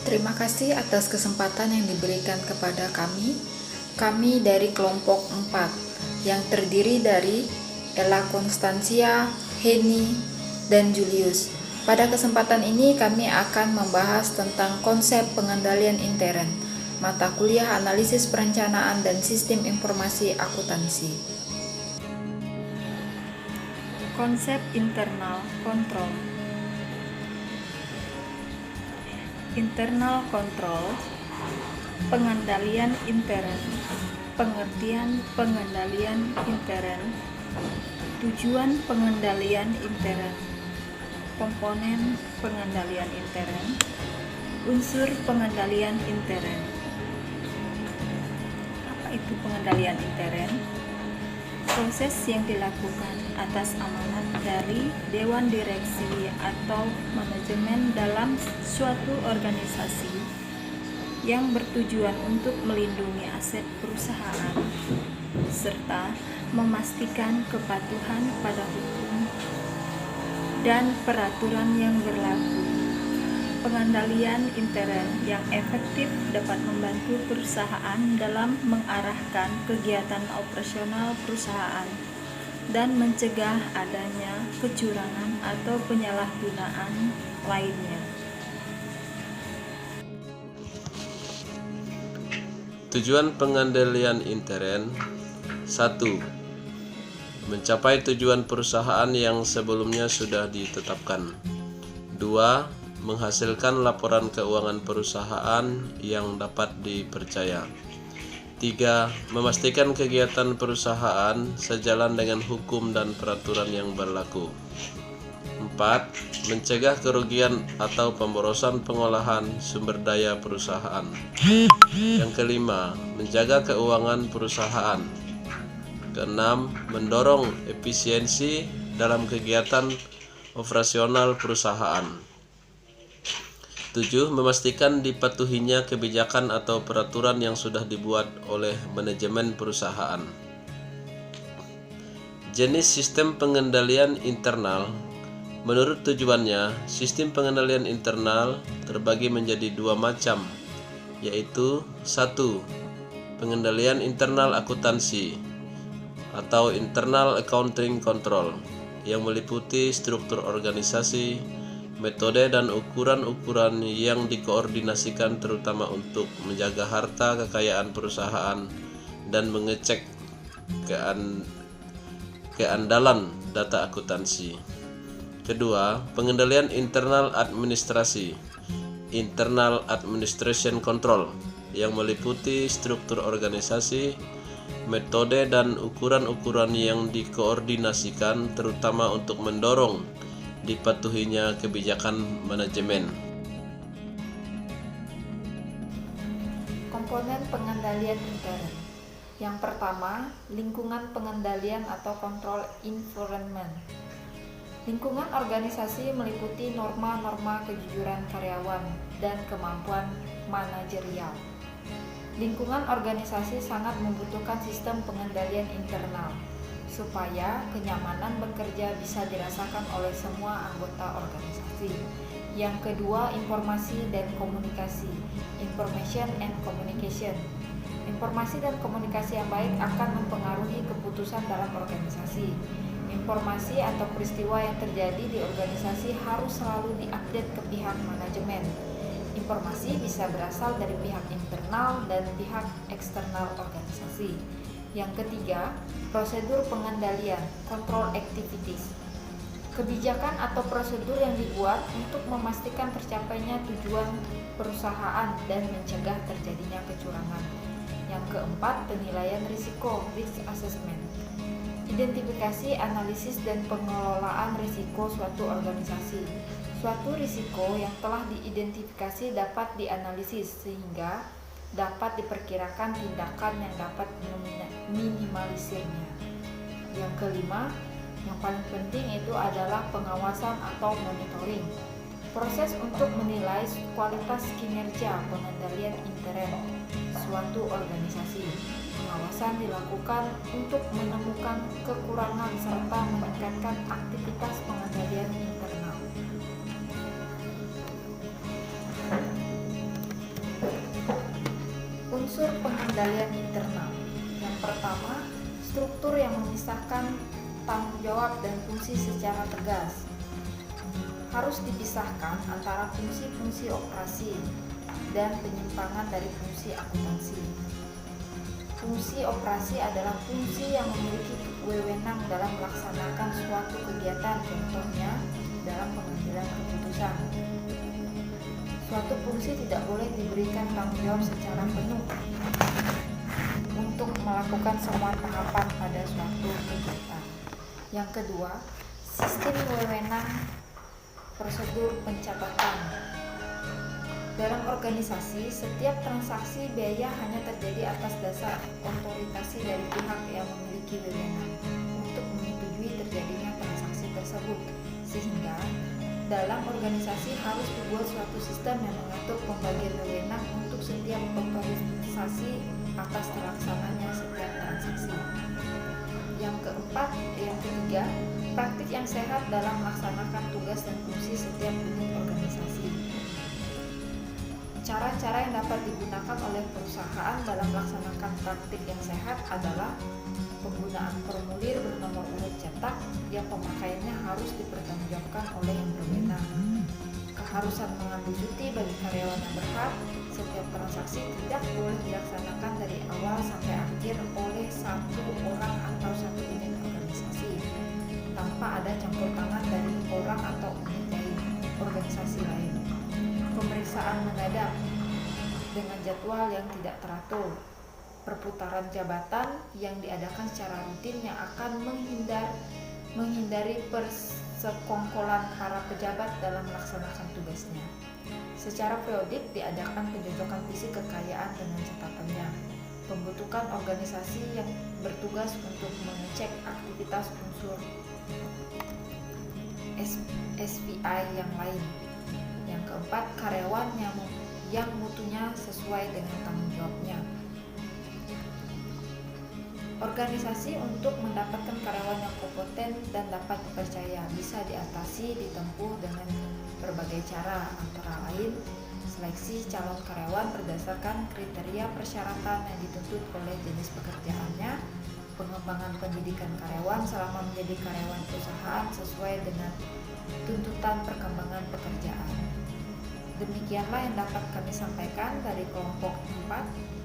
Terima kasih atas kesempatan yang diberikan kepada kami. Kami dari kelompok 4 yang terdiri dari Ella Konstansia, Henny, dan Julius. Pada kesempatan ini kami akan membahas tentang konsep pengendalian intern, mata kuliah analisis perencanaan dan sistem informasi akuntansi. Konsep internal control. Internal control, pengendalian intern, pengertian pengendalian intern, tujuan pengendalian intern, komponen pengendalian intern, unsur pengendalian intern. Apa itu pengendalian intern? Proses yang dilakukan atas amanat dari Dewan Direksi atau manajemen dalam suatu organisasi yang bertujuan untuk melindungi aset perusahaan serta memastikan kepatuhan pada hukum dan peraturan yang berlaku. Pengendalian intern yang efektif dapat membantu perusahaan dalam mengarahkan kegiatan operasional perusahaan dan mencegah adanya kecurangan atau penyalahgunaan lainnya. Tujuan pengendalian intern: 1. Mencapai tujuan perusahaan yang sebelumnya sudah ditetapkan. 2. Menghasilkan laporan keuangan perusahaan yang dapat dipercaya. 3. Memastikan kegiatan perusahaan sejalan dengan hukum dan peraturan yang berlaku. 4. Mencegah kerugian atau pemborosan pengolahan sumber daya perusahaan. Yang kelima, menjaga keuangan perusahaan. Keenam, mendorong efisiensi dalam kegiatan operasional perusahaan. 7. Memastikan dipatuhinya kebijakan atau peraturan yang sudah dibuat oleh manajemen perusahaan. Jenis sistem pengendalian internal. Menurut tujuannya, sistem pengendalian internal terbagi menjadi dua macam, yaitu 1. Pengendalian internal akuntansi atau internal accounting control yang meliputi struktur organisasi, metode dan ukuran-ukuran yang dikoordinasikan terutama untuk menjaga harta kekayaan perusahaan dan mengecek keandalan data akuntansi. Kedua, pengendalian internal administrasi, internal administration control, yang meliputi struktur organisasi, metode dan ukuran-ukuran yang dikoordinasikan terutama untuk mendorong dipatuhinya kebijakan manajemen. Komponen pengendalian intern. Yang pertama, lingkungan pengendalian atau control environment. Lingkungan organisasi meliputi norma-norma kejujuran karyawan dan kemampuan manajerial. Lingkungan organisasi sangat membutuhkan sistem pengendalian internal supaya kenyamanan bekerja bisa dirasakan oleh semua anggota organisasi. Yang kedua, informasi dan komunikasi, information and communication. Informasi dan komunikasi yang baik akan mempengaruhi keputusan dalam organisasi. Informasi atau peristiwa yang terjadi di organisasi harus selalu diupdate ke pihak manajemen. Informasi bisa berasal dari pihak internal dan pihak eksternal organisasi. Yang ketiga, prosedur pengendalian, control activities. Kebijakan atau prosedur yang dibuat untuk memastikan tercapainya tujuan perusahaan dan mencegah terjadinya kecurangan. Yang keempat, penilaian risiko, risk assessment. Identifikasi, analisis, dan pengelolaan risiko suatu organisasi. Suatu risiko yang telah diidentifikasi dapat dianalisis sehingga dapat diperkirakan tindakan yang dapat meminimalisirnya. Yang kelima, yang paling penting itu adalah pengawasan atau monitoring. Proses untuk menilai kualitas kinerja pengendalian intern suatu organisasi. Pengawasan dilakukan untuk menemukan kekurangan serta meningkatkan aktivitas pengendalian internal. pengendalian internal. Yang pertama, struktur yang memisahkan tanggung jawab dan fungsi secara tegas. Harus dipisahkan antara fungsi-fungsi operasi dan penyimpangan dari fungsi akuntansi. Fungsi operasi adalah fungsi yang memiliki wewenang dalam melaksanakan suatu kegiatan, contohnya dalam pengambilan keputusan. Suatu fungsi tidak boleh diberikan tanggung jawab secara penuh untuk melakukan semua tahapan pada suatu kegiatan. Yang kedua, sistem wewenang prosedur pencatatan. Dalam organisasi, setiap transaksi biaya hanya terjadi atas dasar otorisasi dari pihak yang memiliki wewenang untuk menyetujui terjadinya transaksi tersebut. Sehingga, dalam organisasi harus dibuat suatu sistem yang mengatur pembagian wewenang untuk setiap otorisasi atas terlaksananya setiap transaksi. Yang ketiga, praktik yang sehat dalam melaksanakan tugas dan fungsi setiap unit organisasi. Cara-cara yang dapat digunakan oleh perusahaan dalam melaksanakan praktik yang sehat adalah penggunaan formulir bernomor urut cetak yang pemakaiannya harus dipertanggungjawabkan oleh yang berwenang. Keharusan mengambil cuti bagi karyawan yang berhak. Setiap transaksi tidak boleh dilaksanakan dari awal sampai akhir oleh satu orang atau satu unit organisasi tanpa ada campur tangan dari orang atau unit lain, organisasi lain. Pemeriksaan mendadak dengan jadwal yang tidak teratur. Perputaran jabatan yang diadakan secara rutin yang akan menghindari persekongkolan para pejabat dalam melaksanakan tugasnya. Secara periodik diadakan pencocokan fisik kekayaan dengan catatannya. Pembentukan organisasi yang bertugas untuk mengecek aktivitas unsur SPI yang lain. Yang keempat, karyawan yang mutunya sesuai dengan tanggung jawabnya. Organisasi untuk mendapatkan karyawan yang kompeten dan dapat dipercaya bisa ditempuh dengan berbagai cara, antara lain seleksi calon karyawan berdasarkan kriteria persyaratan yang dituntut oleh jenis pekerjaannya, pengembangan pendidikan karyawan selama menjadi karyawan perusahaan sesuai dengan tuntutan perkembangan pekerjaan. Demikianlah yang dapat kami sampaikan dari kelompok 4.